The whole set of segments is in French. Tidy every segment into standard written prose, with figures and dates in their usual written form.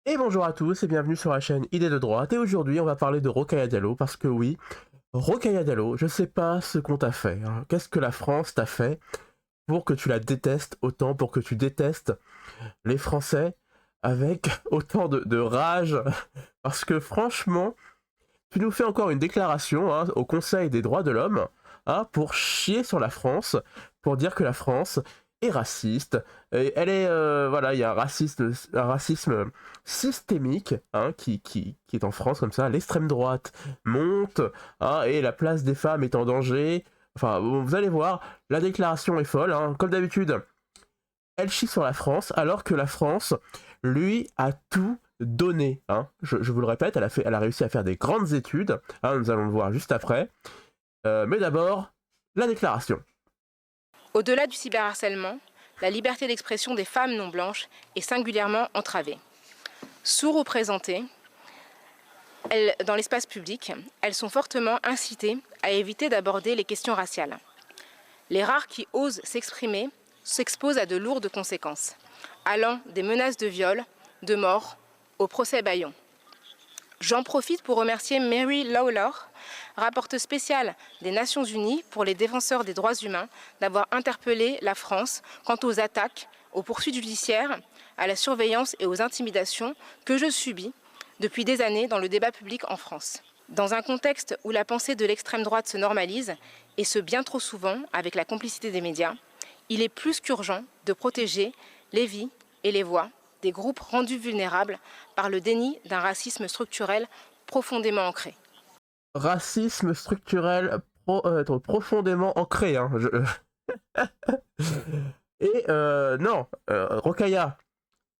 Et bonjour à tous et bienvenue sur la chaîne Idées de droite. Et aujourd'hui, on va parler de Rokhaya Diallo parce que oui, Rokhaya Diallo, je sais pas ce qu'on t'a fait, hein. Qu'est-ce que la France t'a fait pour que tu la détestes autant, pour que tu détestes les Français avec autant de rage? Parce que franchement, tu nous fais encore une déclaration, hein, au Conseil des droits de l'homme, hein, pour chier sur la France, pour dire que la France est raciste. Et elle est, voilà, il y a un racisme systémique, hein, qui est en France comme ça. L'extrême droite monte, hein, et la place des femmes est en danger. Enfin, bon, vous allez voir, la déclaration est folle, hein. Comme d'habitude, elle chie sur la France, alors que la France, lui, a tout donné, hein. Je vous le répète, elle a réussi à faire des grandes études, hein, nous allons le voir juste après. Mais d'abord, la déclaration. Au-delà du cyberharcèlement, la liberté d'expression des femmes non blanches est singulièrement entravée. Sous-représentées dans l'espace public, elles sont fortement incitées à éviter d'aborder les questions raciales. Les rares qui osent s'exprimer s'exposent à de lourdes conséquences, allant des menaces de viol, de mort, au procès bâillon. J'en profite pour remercier Mary Lawlor, rapporteure spéciale des Nations Unies pour les défenseurs des droits humains, d'avoir interpellé la France quant aux attaques, aux poursuites judiciaires, à la surveillance et aux intimidations que je subis depuis des années dans le débat public en France. Dans un contexte où la pensée de l'extrême droite se normalise, et ce bien trop souvent avec la complicité des médias, il est plus qu'urgent de protéger les vies et les voix des groupes rendus vulnérables par le déni d'un racisme structurel profondément ancré. Racisme structurel profondément ancré, hein. Et non, Rokhaya,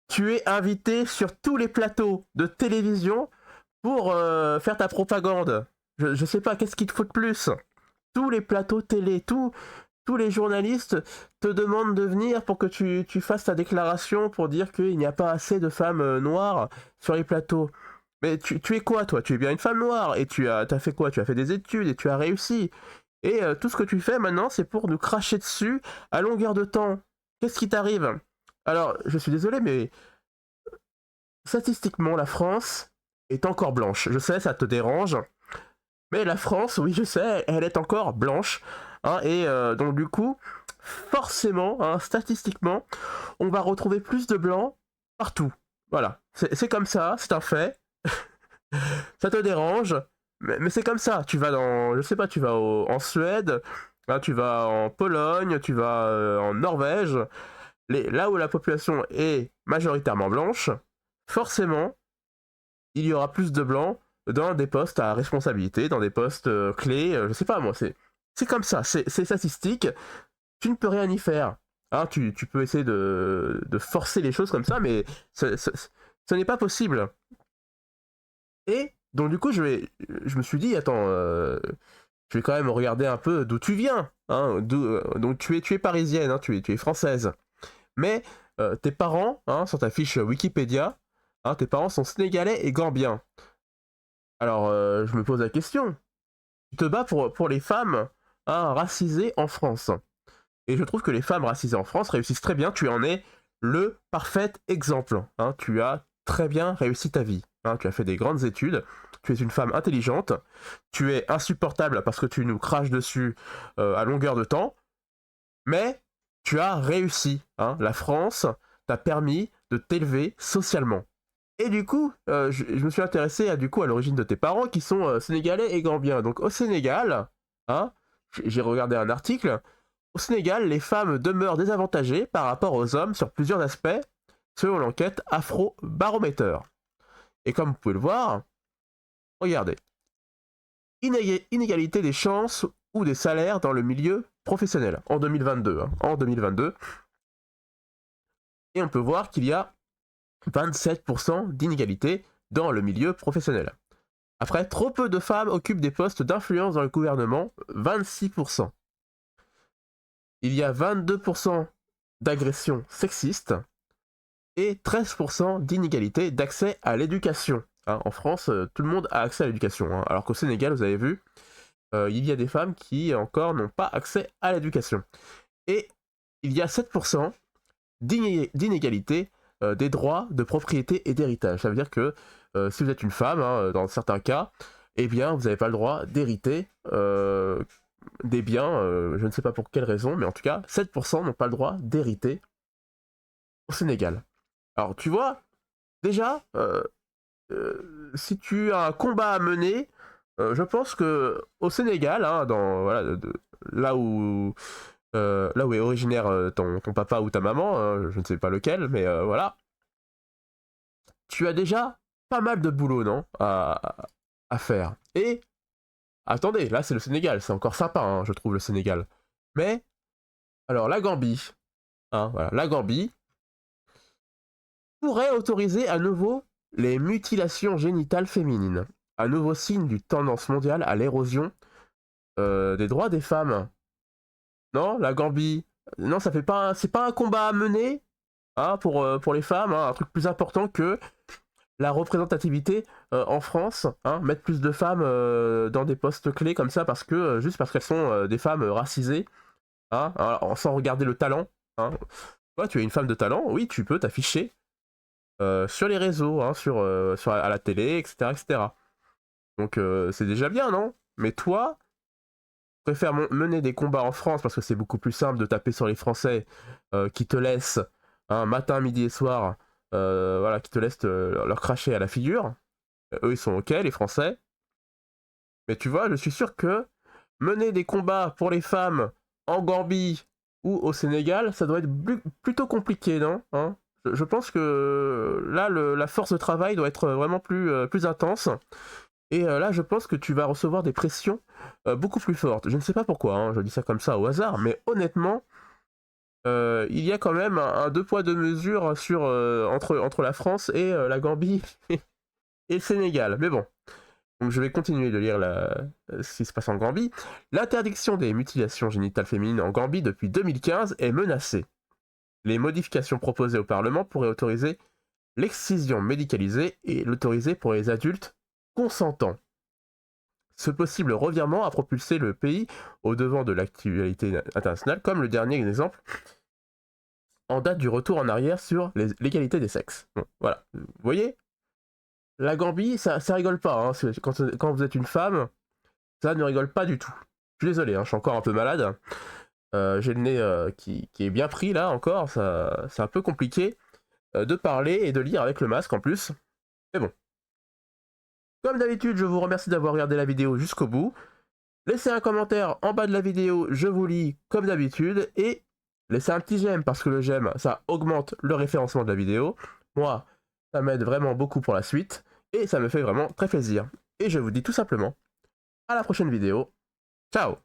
tu es invité sur tous les plateaux de télévision pour faire ta propagande. Je sais pas, qu'est-ce qu'il te faut de plus? Tous les plateaux télé, tous les journalistes te demandent de venir pour que tu fasses ta déclaration pour dire qu'il n'y a pas assez de femmes noires sur les plateaux. Mais tu es quoi, toi? Tu es bien une femme noire et t'as fait quoi? Tu as fait des études et tu as réussi. Et tout ce que tu fais maintenant, c'est pour nous cracher dessus à longueur de temps. Qu'est-ce qui t'arrive? Alors, je suis désolé, mais statistiquement, la France est encore blanche. Je sais, ça te dérange, mais la France, oui, je sais, elle est encore blanche, hein, et donc du coup, forcément, hein, statistiquement, on va retrouver plus de blancs partout. Voilà, c'est comme ça, c'est un fait. Ça te dérange, mais c'est comme ça. Tu vas dans, je sais pas, tu vas en Suède, hein, tu vas en Pologne, tu vas en Norvège, là où la population est majoritairement blanche, forcément, il y aura plus de blancs dans des postes à responsabilité, dans des postes clés, je sais pas moi, c'est comme ça, c'est statistique, tu ne peux rien y faire. Hein, tu peux essayer de forcer les choses comme ça, mais ce n'est pas possible. Et donc du coup, je me suis dit, attends, je vais quand même regarder un peu d'où tu viens. Hein, donc tu es parisienne, hein, tu es française. Mais tes parents, hein, sur ta fiche Wikipédia, hein, tes parents sont sénégalais et gambiens. Alors je me pose la question, tu te bats pour les femmes, hein, racisées en France. Et je trouve que les femmes racisées en France réussissent très bien, tu en es le parfait exemple. Hein, tu as très bien réussi ta vie. Hein, tu as fait des grandes études, tu es une femme intelligente, tu es insupportable parce que tu nous craches dessus à longueur de temps, mais tu as réussi. Hein. La France t'a permis de t'élever socialement. Et du coup, je me suis intéressé du coup, à l'origine de tes parents qui sont sénégalais et gambiens. Donc au Sénégal, hein, j'ai regardé un article, au Sénégal, les femmes demeurent désavantagées par rapport aux hommes sur plusieurs aspects, selon l'enquête Afro-Baromètre. Et comme vous pouvez le voir, regardez. Inégalité des chances ou des salaires dans le milieu professionnel en 2022. Hein, en 2022. Et on peut voir qu'il y a 27% d'inégalité dans le milieu professionnel. Après, trop peu de femmes occupent des postes d'influence dans le gouvernement, 26%. Il y a 22% d'agressions sexistes et 13% d'inégalité d'accès à l'éducation. Hein, en France, tout le monde a accès à l'éducation, hein, alors qu'au Sénégal, vous avez vu, il y a des femmes qui encore n'ont pas accès à l'éducation. Et il y a 7% d'inégalité des droits de propriété et d'héritage. Ça veut dire que si vous êtes une femme, hein, dans certains cas, eh bien, vous n'avez pas le droit d'hériter des biens, je ne sais pas pour quelle raison, mais en tout cas, 7% n'ont pas le droit d'hériter au Sénégal. Alors, tu vois, déjà, si tu as un combat à mener, je pense que au Sénégal, hein, voilà, là où est originaire ton papa ou ta maman, hein, je ne sais pas lequel, mais voilà, tu as déjà pas mal de boulot, non, à faire. Et attendez, là c'est le Sénégal, c'est encore sympa, hein, je trouve, le Sénégal. Mais, alors la Gambie, hein, voilà, la Gambie pourrait autoriser à nouveau les mutilations génitales féminines, un nouveau signe d'une tendance mondiale à l'érosion des droits des femmes. Non, la Gambie, non, ça fait pas, c'est pas un combat à mener, hein, pour les femmes, hein, un truc plus important que la représentativité en France, hein, mettre plus de femmes dans des postes clés comme ça parce que juste parce qu'elles sont des femmes racisées, hein, sans regarder le talent. Hein. Toi, tu es une femme de talent, oui, tu peux t'afficher sur les réseaux, hein, à la télé, etc., etc. Donc c'est déjà bien, non? Mais toi, tu préfères mener des combats en France parce que c'est beaucoup plus simple de taper sur les Français qui te laissent matin, midi et soir, voilà, qui te laissent leur cracher à la figure. Eux, ils sont ok, les Français. Mais tu vois, je suis sûr que mener des combats pour les femmes en Gambie ou au Sénégal, ça doit être plutôt compliqué, non? Hein, je pense que là, la force de travail doit être vraiment plus intense. Et là, je pense que tu vas recevoir des pressions beaucoup plus fortes. Je ne sais pas pourquoi, hein, je dis ça comme ça au hasard, mais honnêtement, il y a quand même un deux poids deux mesures entre la France et la Gambie et le Sénégal. Mais bon, donc je vais continuer de lire ce qui se passe en Gambie. L'interdiction des mutilations génitales féminines en Gambie depuis 2015 est menacée. Les modifications proposées au Parlement pourraient autoriser l'excision médicalisée et l'autoriser pour les adultes consentants. Ce possible revirement a propulsé le pays au devant de l'actualité internationale, comme le dernier exemple en date du retour en arrière sur l'égalité des sexes. Bon, voilà, vous voyez, la Gambie, ça rigole pas, hein. Quand vous êtes une femme, ça ne rigole pas du tout. Je suis désolé, hein, je suis encore un peu malade. J'ai le nez qui est bien pris là encore, c'est un peu compliqué de parler et de lire avec le masque en plus. Mais bon. Comme d'habitude, je vous remercie d'avoir regardé la vidéo jusqu'au bout. Laissez un commentaire en bas de la vidéo, je vous lis comme d'habitude. Et laissez un petit j'aime parce que le j'aime, ça augmente le référencement de la vidéo. Moi, ça m'aide vraiment beaucoup pour la suite. Et ça me fait vraiment très plaisir. Et je vous dis tout simplement à la prochaine vidéo. Ciao!